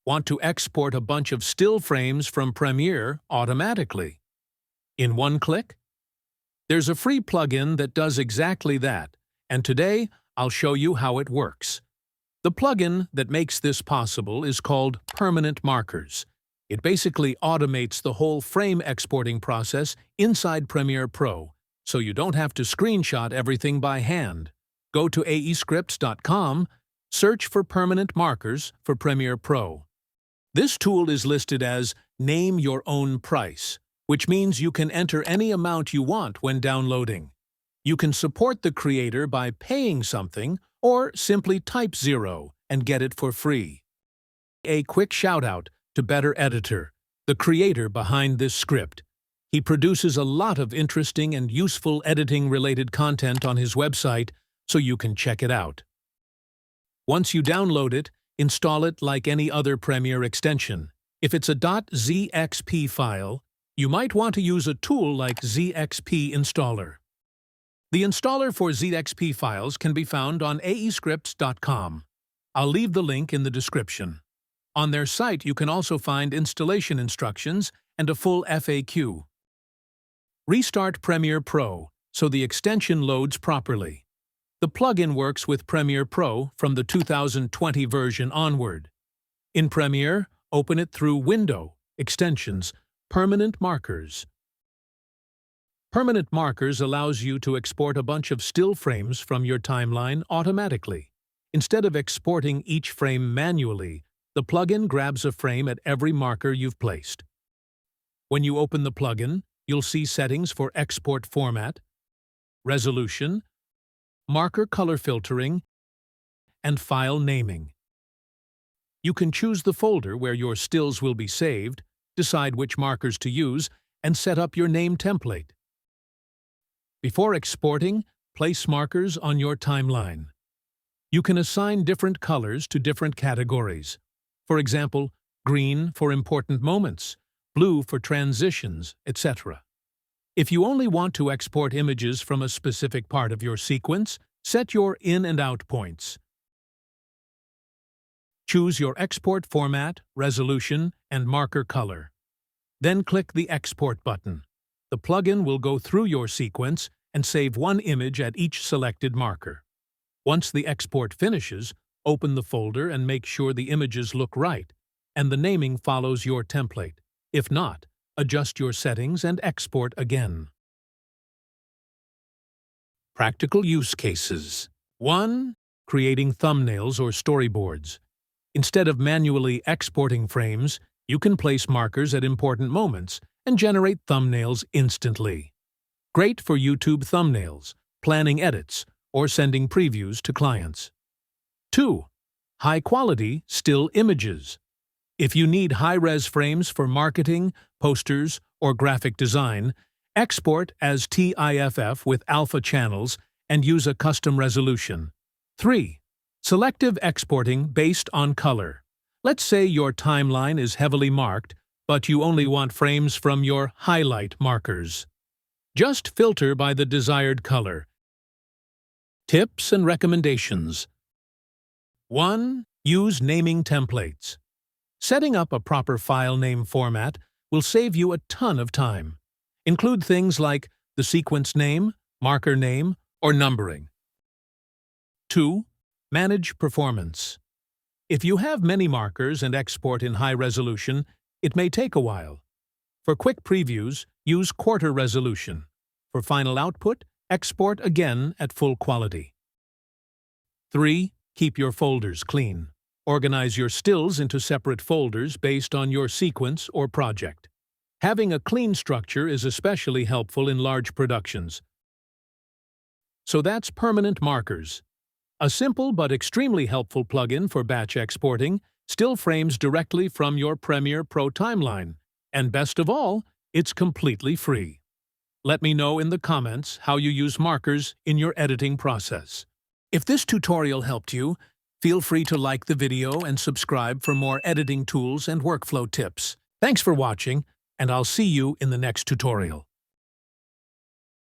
Want to export a bunch of still frames from Premiere automatically? In one click? There's a free plugin that does exactly that, and today I'll show you how it works. The plugin that makes this possible is called Permanent Markers. It basically automates the whole frame exporting process inside Premiere Pro, so you don't have to screenshot everything by hand. Go to aescripts.com, search for Permanent Markers for Premiere Pro. This tool is listed as Name Your Own Price, which means you can enter any amount you want when downloading. You can support the creator by paying something or simply type 0 and get it for free. A quick shout-out to Better Editor, the creator behind this script. He produces a lot of interesting and useful editing-related content on his website, so you can check it out. Once you download it, install it like any other Premiere extension. If it's a .zxp file, you might want to use a tool like ZXP Installer. The installer for ZXP files can be found on aescripts.com. I'll leave the link in the description. On their site, you can also find installation instructions and a full FAQ. Restart Premiere Pro so the extension loads properly. The plugin works with Premiere Pro from the 2020 version onward. In Premiere, open it through Window, Extensions, Permanent Markers. Permanent Markers allows you to export a bunch of still frames from your timeline automatically. Instead of exporting each frame manually, the plugin grabs a frame at every marker you've placed. When you open the plugin, you'll see settings for export format, resolution, marker color filtering, and file naming. You can choose the folder where your stills will be saved, decide which markers to use, and set up your name template. Before exporting, place markers on your timeline. You can assign different colors to different categories. For example, green for important moments, blue for transitions, etc. If you only want to export images from a specific part of your sequence, set your in and out points. Choose your export format, resolution, and marker color. Then click the Export button. The plugin will go through your sequence and save one image at each selected marker. Once the export finishes, open the folder and make sure the images look right, and the naming follows your template. If not, adjust your settings and export again. Practical use cases. 1. Creating thumbnails or storyboards. Instead of manually exporting frames, you can place markers at important moments and generate thumbnails instantly. Great for YouTube thumbnails, planning edits, or sending previews to clients. 2. High-quality still images. If you need high-res frames for marketing, posters, or graphic design, export as TIFF with alpha channels and use a custom resolution. 3. Selective exporting based on color. Let's say your timeline is heavily marked, but you only want frames from your highlight markers. Just filter by the desired color. Tips and recommendations. 1. Use naming templates. Setting up a proper file name format will save you a ton of time. Include things like the sequence name, marker name, or numbering. 2. Manage performance. If you have many markers and export in high resolution, it may take a while. For quick previews, use quarter resolution. For final output, export again at full quality. 3. Keep your folders clean. Organize your stills into separate folders based on your sequence or project. Having a clean structure is especially helpful in large productions. So that's Permanent Markers. A simple but extremely helpful plugin for batch exporting, still frames directly from your Premiere Pro timeline. And best of all, it's completely free. Let me know in the comments how you use markers in your editing process. If this tutorial helped you, feel free to like the video and subscribe for more editing tools and workflow tips. Thanks for watching, and I'll see you in the next tutorial.